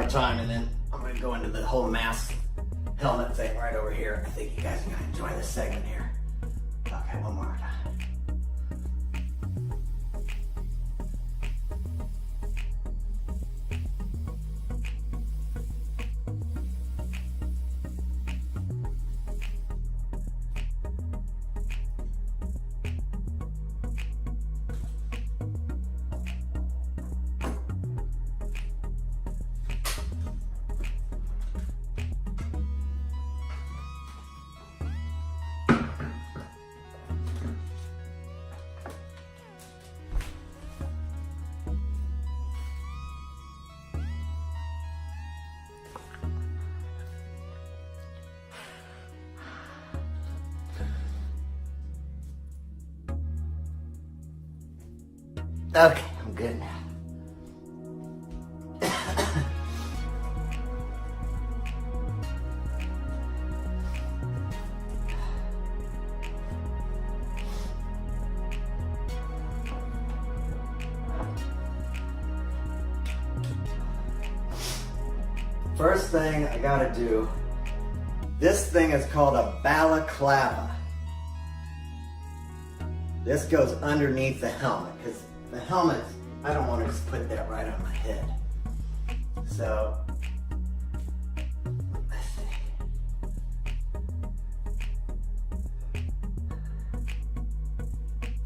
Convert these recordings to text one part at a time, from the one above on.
more time, and then I'm going to go into the whole mask helmet thing right over here. I think you guys are going to enjoy this segment here. Okay, one more time. Okay, I'm good now. First thing I gotta do, this thing is called a balaclava. This goes underneath the helmet, because the helmet, I don't want to just put that right on my head. So, let's see.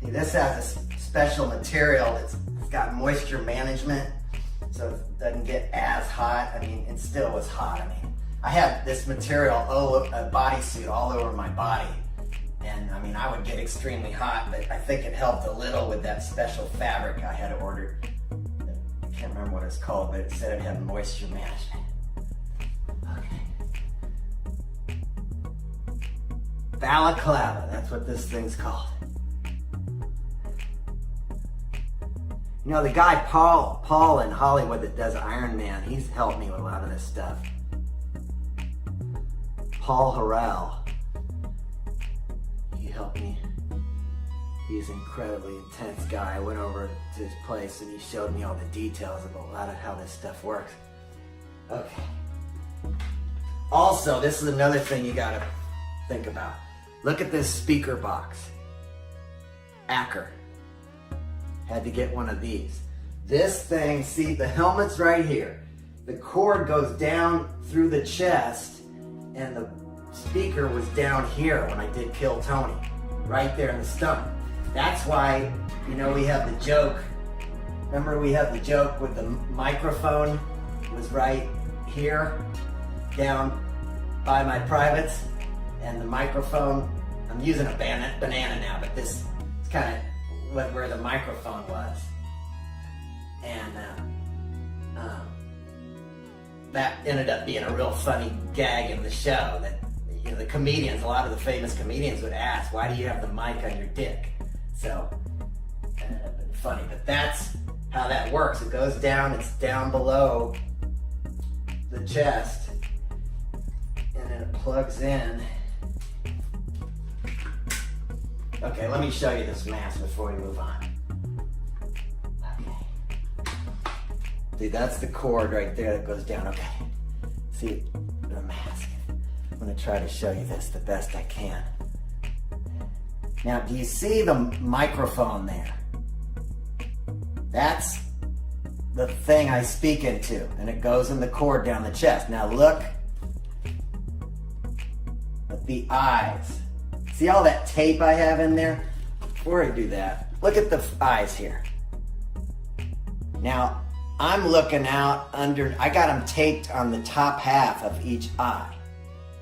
See, this has a special material. It's got moisture management, so it doesn't get as hot. I mean, it still was hot. I mean, I had this material, a bodysuit all over my body. And I mean, I would get extremely hot, but I think it helped a little with that special fabric I had ordered. I can't remember what it's called, but it said it had moisture management. Okay. Balaclava, that's what this thing's called. You know, the guy Paul in Hollywood that does Iron Man, he's helped me with a lot of this stuff. Paul Harrell. Help me. He's an incredibly intense guy. I went over to his place and he showed me all the details about a lot of how this stuff works. Okay. Also, this is another thing you gotta think about. Look at this speaker box. Acker. Had to get one of these. This thing, see, the helmet's right here. The cord goes down through the chest and the speaker was down here when I did Kill Tony, right there in the stomach. That's why, you know, we have the joke. Remember we have the joke with the microphone was right here, down by my privates, and the microphone, I'm using a banana now, but this is kind of where the microphone was. And that ended up being a real funny gag in the show that, you know, the comedians, a lot of the famous comedians would ask, why do you have the mic on your dick? So, funny, but that's how that works. It goes down, it's down below the chest, and then it plugs in. Okay, let me show you this mask before we move on. Okay. See, that's the cord right there that goes down. Okay. See, the mask. I'm going to try to show you this the best I can. Now, do you see the microphone there? That's the thing I speak into, and it goes in the cord down the chest. Now look at the eyes. See all that tape I have in there? Before I do that, look at the eyes here. Now, I'm looking out under, I got them taped on the top half of each eye.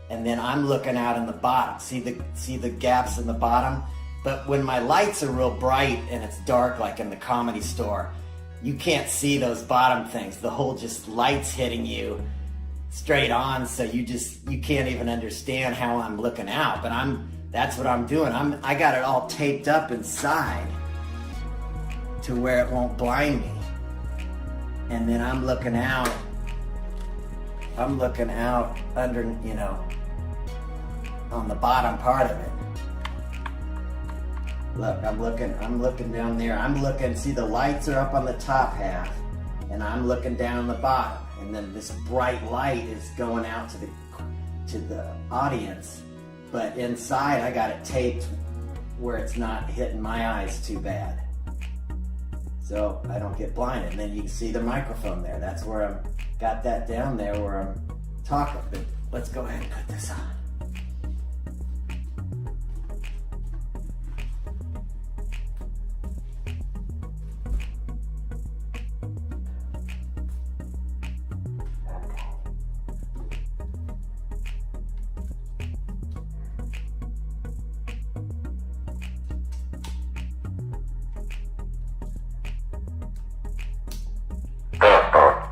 And then I'm looking out in the bottom. See the gaps in the bottom? But when my lights are real bright and it's dark, like in the Comedy Store, you can't see those bottom things. The whole just lights hitting you straight on, so you can't even understand how I'm looking out. But that's what I'm doing. I got it all taped up inside to where it won't blind me. And then I'm looking out under, you know, on the bottom part of it. Look, I'm looking down there. See the lights are up on the top half, and I'm looking down the bottom. and then this bright light is going out to the audience, but inside I got it taped where it's not hitting my eyes too bad, so I don't get blinded. And then you can see the microphone there. That's where I'm got that down there where I'm talking. But let's go ahead and put this on.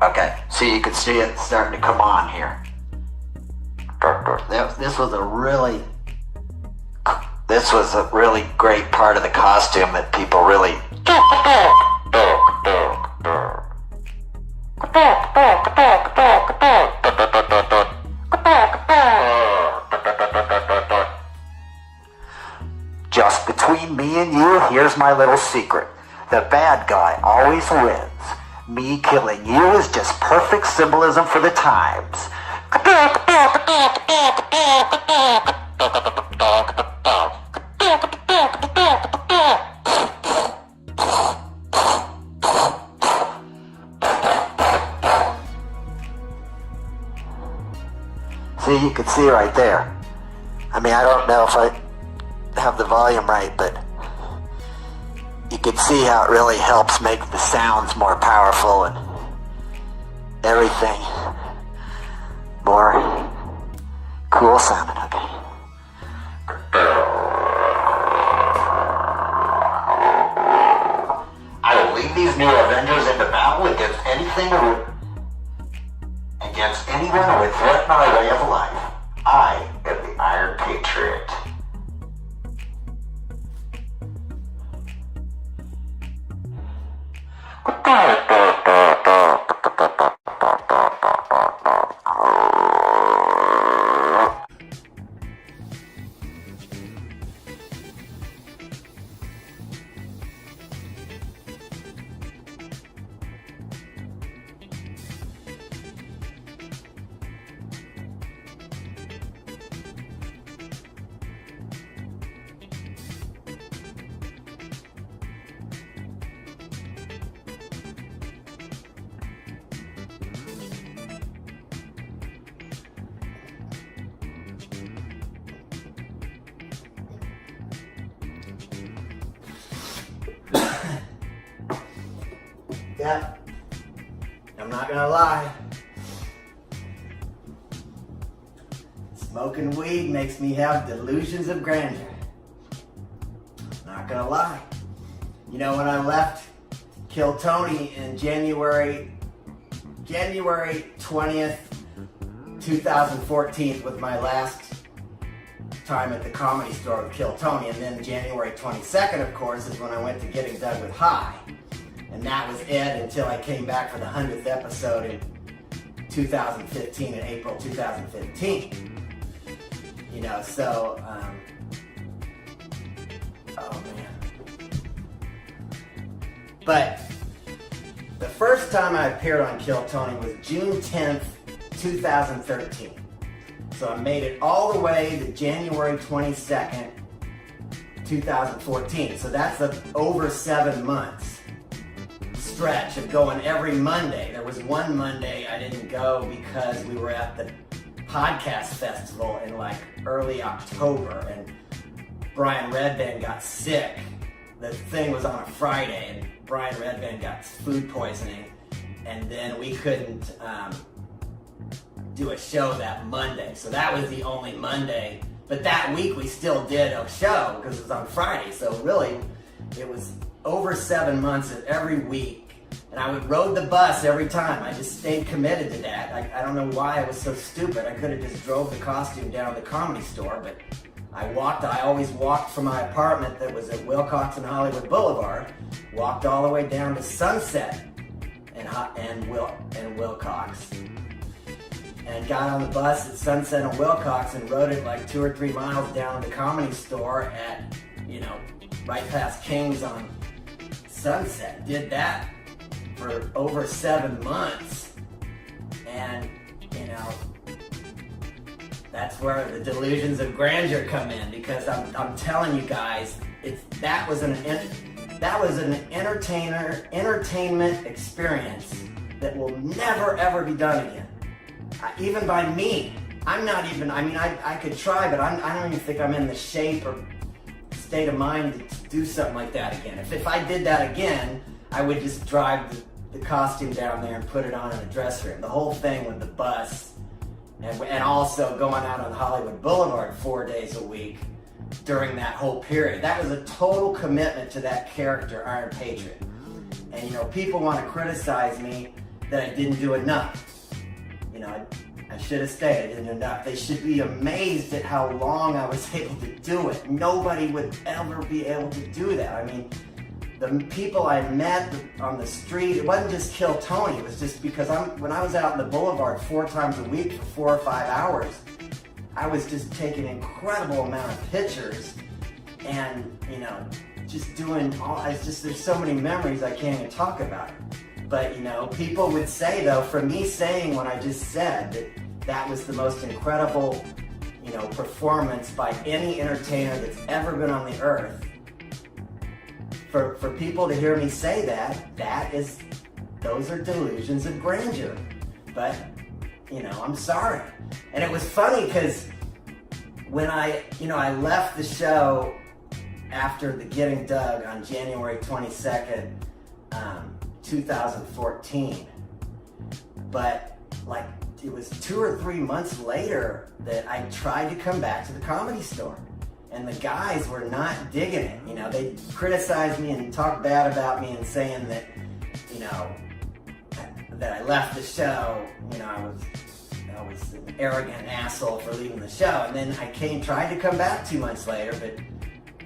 Okay, so you can see it starting to come on here. This was a really great part of the costume that people really Just between me and you, here's my little secret. The bad guy always wins. Me killing you is just perfect symbolism for the times. See, you can see right there. I mean, I don't know if I have the volume right, but you can see how it really helps make the sounds more powerful and everything more cool sounding. Okay. I will lead these new Avengers into battle against anyone who would threaten our way of life. I am the Iron Patriot. Yeah, I'm not gonna lie. Smoking weed makes me have delusions of grandeur. Not gonna lie. You know, when I left Kill Tony in January 20th, 2014 was my last time at the Comedy Store with Kill Tony, and then January 22nd, of course, is when I went to Getting Dug with High. And that was it until I came back for the 100th episode in 2015, in April 2015. You know, so, oh man. But the first time I appeared on Kill Tony was June 10th, 2013. So I made it all the way to January 22nd, 2014. So that's over 7 months stretch of going every Monday. There was one Monday I didn't go because we were at the podcast festival in like early October and Brian Redband got sick. The thing was on a Friday and Brian Redband got food poisoning, and then we couldn't do a show that Monday. So that was the only Monday. But that week we still did a show because it was on Friday. So really, it was over 7 months of every week. And I would rode the bus every time. I just stayed committed to that. I don't know why I was so stupid. I could have just drove the costume down to the Comedy Store, but I always walked from my apartment that was at Wilcox and Hollywood Boulevard, walked all the way down to Sunset and Wilcox, and got on the bus at Sunset and Wilcox and rode it like 2 or 3 miles down to the Comedy Store at, you know, right past King's on Sunset. Did that for over 7 months, And, you know, that's where the delusions of grandeur come in, because I'm telling you guys, that was an entertainment experience that will never ever be done again. Even by me. I'm not even, I mean, I could try, but I don't even think I'm in the shape or state of mind to do something like that again. If I did that again, I would just drive the costume down there and put it on in a dress room. The whole thing with the bus, and also going out on Hollywood Boulevard 4 days a week during that whole period. That was a total commitment to that character, Iron Patriot. And, you know, people want to criticize me that I didn't do enough. You know, I should have stayed. I didn't do enough. They should be amazed at how long I was able to do it. Nobody would ever be able to do that. I mean, the people I met on the street, it wasn't just kill Tony. It was just because when I was out in the Boulevard 4 times a week for 4 or 5 hours, I was just taking an incredible amount of pictures and, you know, just doing there's so many memories I can't even talk about it. But, you know, people would say, though, for me saying what I just said, that was the most incredible, you know, performance by any entertainer that's ever been on the earth. For people to hear me say those are delusions of grandeur. But, you know, I'm sorry. And it was funny because when I left the show after the Getting Dug on January 22nd, 2014, but like it was 2 or 3 months later that I tried to come back to the Comedy Store, and the guys were not digging it. You know, they criticized me and talked bad about me and saying that, you know, that I left the show. You know, I was an arrogant asshole for leaving the show. And then I tried to come back 2 months later, but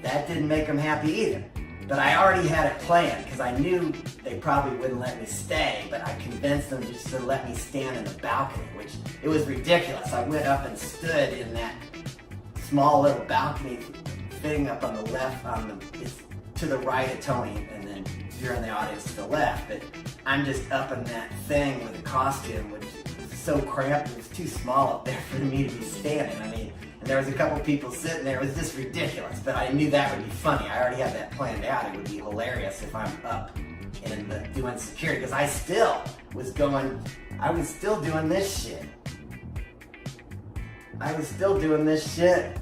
that didn't make them happy either. But I already had it planned because I knew they probably wouldn't let me stay, but I convinced them just to let me stand in the balcony, which it was ridiculous. I went up and stood in that small little balcony thing up on the left, it's to the right of Tony, and then you're in the audience to the left. But I'm just up in that thing with the costume, which was so cramped, it was too small up there for me to be standing. I mean, and there was a couple people sitting there. It was just ridiculous, but I knew that would be funny. I already had that planned out. It would be hilarious if I'm up and doing security, because I was still doing this shit. I was still doing this shit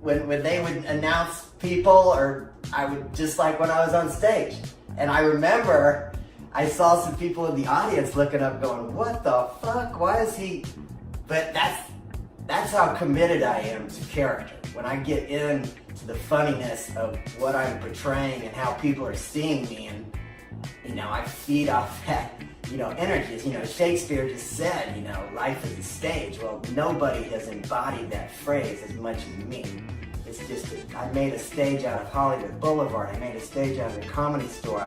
when they would announce people, or I would, just like when I was on stage. And I remember I saw some people in the audience looking up going, what the fuck, why is he? But that's how committed I am to character. When I get into the funniness of what I'm portraying and how people are seeing me, and, you know, I feed off that, you know, energy. You know, Shakespeare just said, you know, life is a stage. Well, nobody has embodied that phrase as much as me. It's just, I made a stage out of Hollywood Boulevard. I made a stage out of the Comedy Store.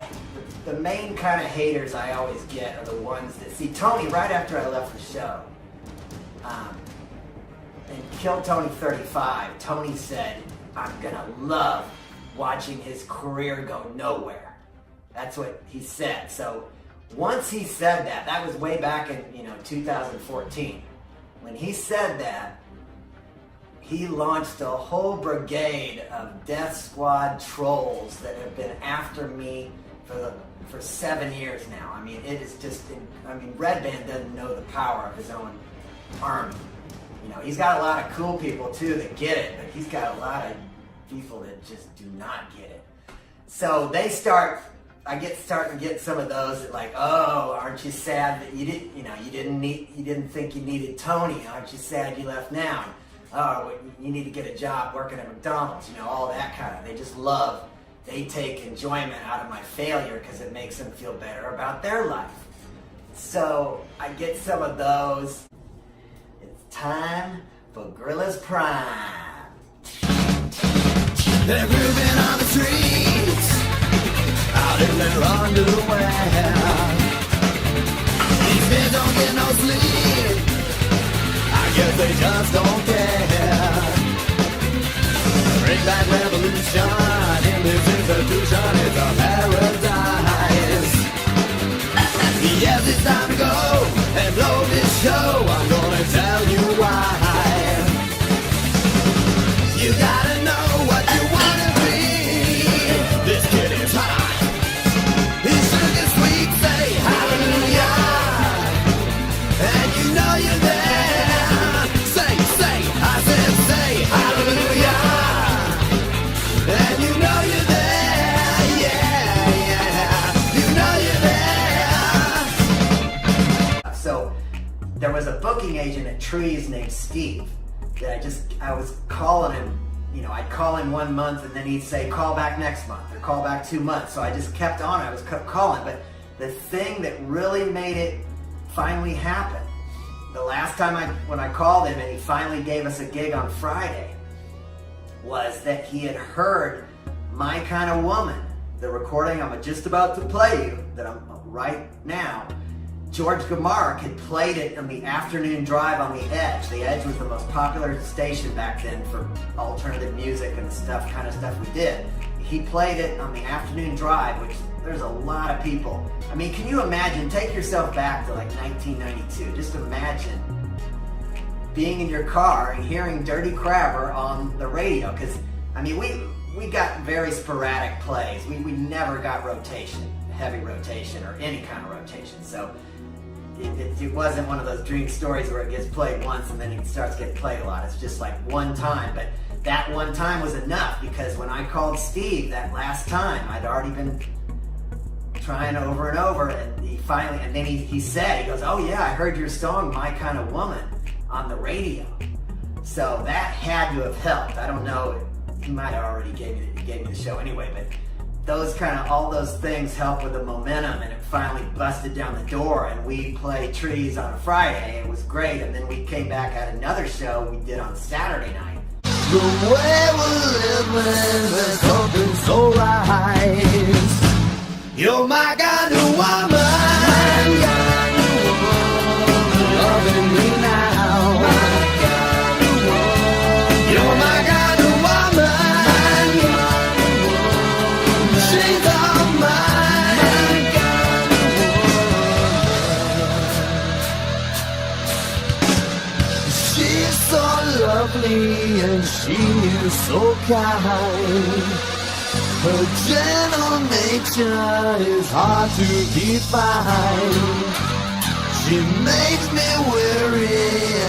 The main kind of haters I always get are the ones that see Tony right after I left the show. And Kill Tony 35, Tony said, I'm gonna love watching his career go nowhere. That's what he said. So once he said that, that was way back in, you know, 2014. When he said that, he launched a whole brigade of Death Squad trolls that have been after me for 7 years now. I mean, it is just, I mean, Red Band doesn't know the power of his own army. You know, he's got a lot of cool people too that get it, but he's got a lot of people that just do not get it. So they starting to get some of those that like, oh, aren't you sad that you didn't think you needed Tony? Aren't you sad you left now? Oh, you need to get a job working at McDonald's, you know, all that kind of. They take enjoyment out of my failure because it makes them feel better about their life. So I get some of those. It's time for Gorilla's Prime. They're grooving on the streets, out in their underwear. These men don't get no sleep, I guess they just don't care. Bring back revolution in this institution, it's a paradise. Yes, it's time to go. agent at Trees named Steve that I was calling him. You know, I'd call him 1 month and then he'd say, call back next month or call back 2 months. So I just kept on. I was kept calling. But the thing that really made it finally happen, the last time when I called him and he finally gave us a gig on Friday, was that he had heard My Kind of Woman, the recording I'm just about to play you, that I'm right now. George Gamark had played it on the afternoon drive on The Edge. The Edge was the most popular station back then for alternative music and the kind of stuff we did. He played it on the afternoon drive, which there's a lot of people. I mean, can you imagine, take yourself back to like 1992. Just imagine being in your car and hearing Dirty Crabber on the radio. Because, I mean, we got very sporadic plays. We never got rotation, heavy rotation, or any kind of rotation. So it wasn't one of those dream stories where it gets played once and then it starts getting played a lot. It's just like one time. But that one time was enough, because when I called Steve that last time, I'd already been trying over and over, and he finally, and then he said, he goes, oh yeah, I heard your song, My Kind of Woman, on the radio. So that had to have helped. I don't know, he might have already gave me the show anyway, but all those things helped with the momentum, and it finally busted down the door, and we played Trees on a Friday. It was great, and then we came back at another show we did on Saturday night. The way we're living is something so right. You're my kind of woman, loving me now. You're my kind of woman, she's all mine. She's so lovely and she is so kind. Her gentle nature is hard to define. She makes me weary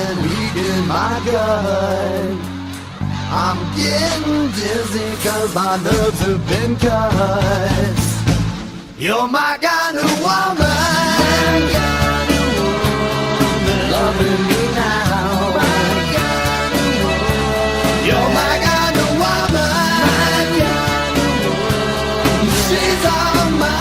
and weak in my gut. I'm getting dizzy 'cause my nerves have been cut. You're my kind of woman, loving me now. You're my kind of woman, she's all mine.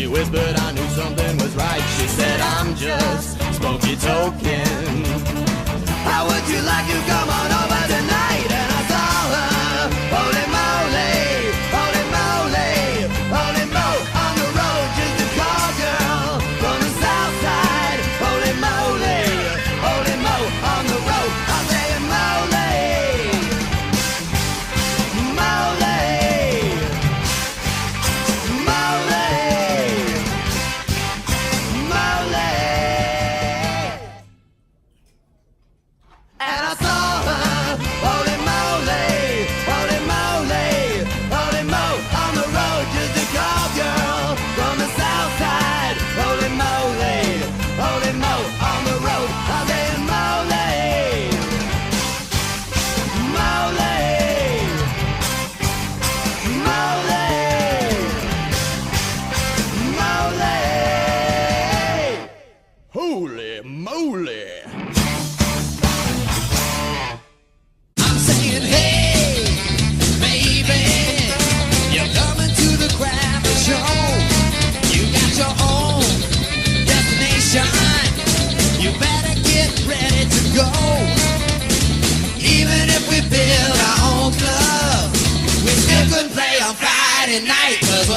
Whispered I knew something was right. She said, I'm just Smokey Token. How would you like to come on over tonight? And I saw her, holy moly, holy moly, holy mo, on the road, just a call girl from the south side. Holy moly, holy mo, on the road, I'm saying moly.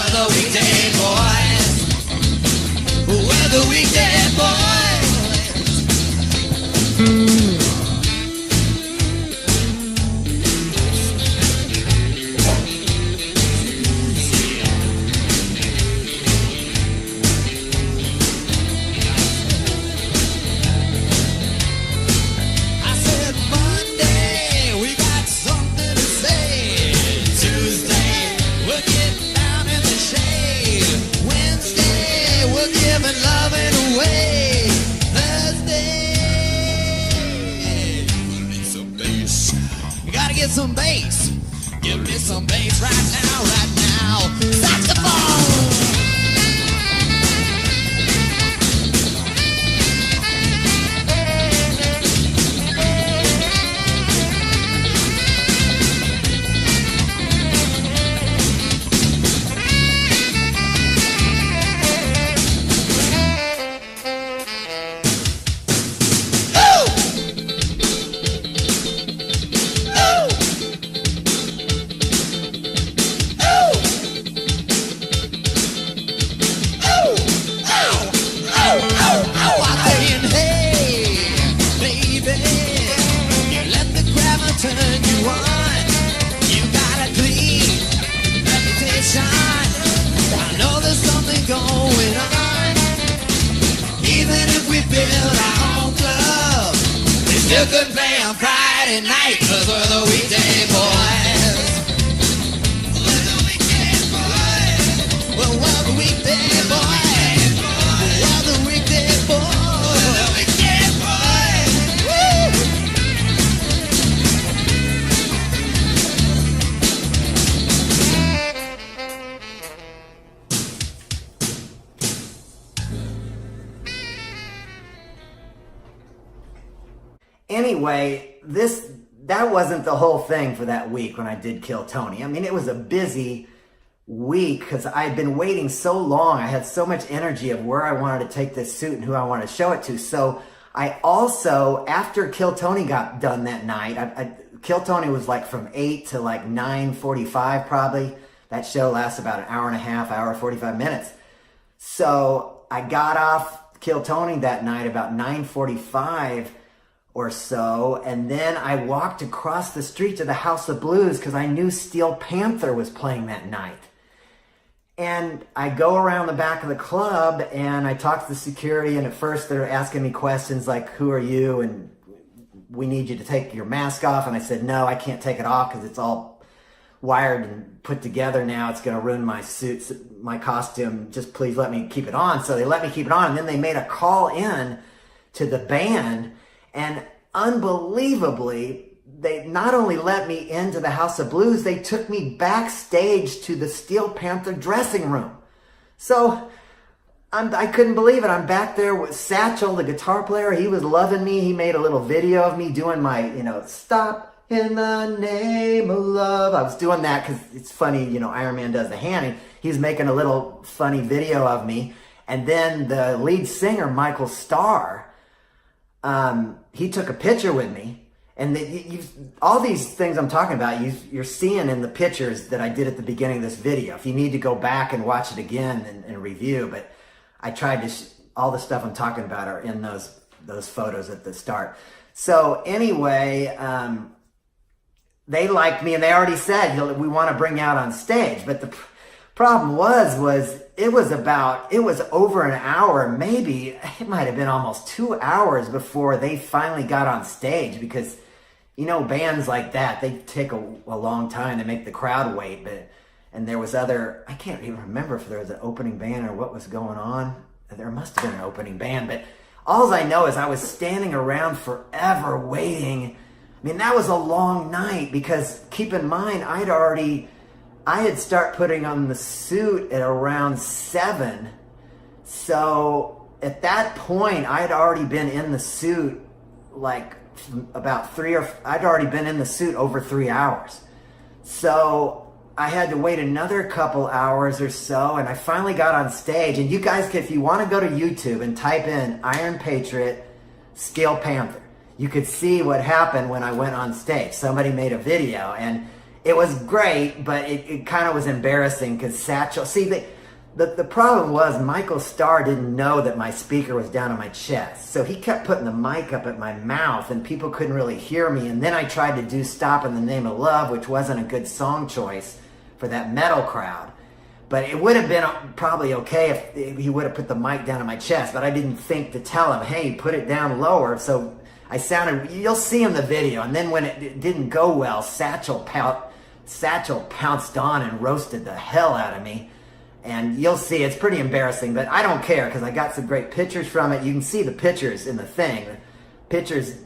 we're the weekday boys. We're the weekday boys. I said Monday, we got something to say. Tuesday, we're getting down in the shade. Wednesday, we're giving loving away. Thursday, need some bass. You gotta get some bass. Give me some bass right now, right now. Saxophone! You could play on Friday night, 'cause we're the weekday boys. We're the weekday boys. Well, we're the weekday boys. We're the weekday boys. We're the weekday boys. Woo! Anyway, that wasn't the whole thing for that week when I did Kill Tony. I mean, it was a busy week because I'd been waiting so long. I had so much energy of where I wanted to take this suit and who I wanted to show it to. So I also, after Kill Tony got done that night, Kill Tony was like from 8 to like 9:45 probably. That show lasts about an hour and a half, hour 45 minutes. So I got off Kill Tony that night about 9:45 or so, and then I walked across the street to the House of Blues because I knew Steel Panther was playing that night. And I go around the back of the club and I talk to the security, and at first they're asking me questions like, who are you? And we need you to take your mask off. And I said, no, I can't take it off because it's all wired and put together now. It's going to ruin my suit, my costume. Just please let me keep it on. So they let me keep it on. And then they made a call in to the band. And unbelievably, they not only let me into the House of Blues, they took me backstage to the Steel Panther dressing room. So I couldn't believe it. I'm back there with Satchel, the guitar player. He was loving me. He made a little video of me doing my, stop in the name of love. I was doing that because it's funny, Iron Man does the hand. And he's making a little funny video of me. And then the lead singer, Michael Starr, he took a picture with me, and all these things I'm talking about, you're seeing in the pictures that I did at the beginning of this video. If you need to go back and watch it again and review, but I tried to, all the stuff I'm talking about are in those photos at the start. So anyway, they liked me, and they already said, we want to bring you out on stage. But the problem was it was over an hour, maybe it might have been almost 2 hours before they finally got on stage, because bands like that, they take a long time to make the crowd wait. And there was I can't even remember if there was an opening band or what was going on. There must have been an opening band, but all I know is I was standing around forever waiting. I mean, that was a long night, because keep in mind, I had started putting on the suit at around 7. So at that point, I had already been in the suit like I'd already been in the suit over 3 hours. So I had to wait another couple hours or so, and I finally got on stage. And you guys, if you want to go to YouTube and type in Iron Patriot, Steel Panther, you could see what happened when I went on stage. Somebody made a video, and it was great, but it kind of was embarrassing because Satchel, see, the problem was Michael Starr didn't know that my speaker was down on my chest. So he kept putting the mic up at my mouth and people couldn't really hear me. And then I tried to do Stop in the Name of Love, which wasn't a good song choice for that metal crowd. But it would have been probably okay if he would have put the mic down on my chest, but I didn't think to tell him, hey, put it down lower. So I sounded, you'll see in the video. And then when it didn't go well, Satchel pounced on and roasted the hell out of me. And you'll see, it's pretty embarrassing, but I don't care because I got some great pictures from it. You can see the pictures in the thing. The pictures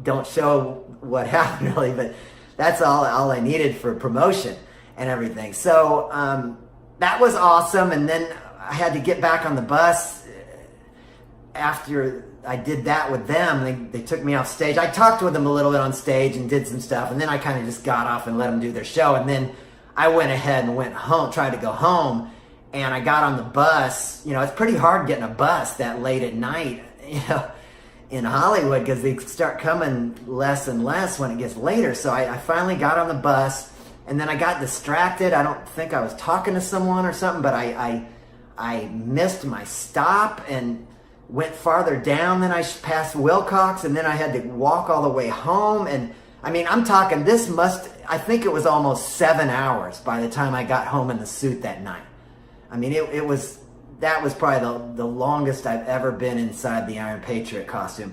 don't show what happened really, but that's all I needed for promotion and everything. So that was awesome. And then I had to get back on the bus after I did that with them. They took me off stage. I talked with them a little bit on stage and did some stuff, and then I kind of just got off and let them do their show. And then I went ahead and went home, tried to go home. And I got on the bus. You know, it's pretty hard getting a bus that late at night, you know, in Hollywood because they start coming less and less when it gets later. So I finally got on the bus, and then I got distracted. I don't think I was talking to someone or something, but I missed my stop and went farther down than I passed Wilcox, and then I had to walk all the way home. And I mean, I'm talking, I think it was almost 7 hours by the time I got home in the suit that night. I mean, that was probably the longest I've ever been inside the Iron Patriot costume.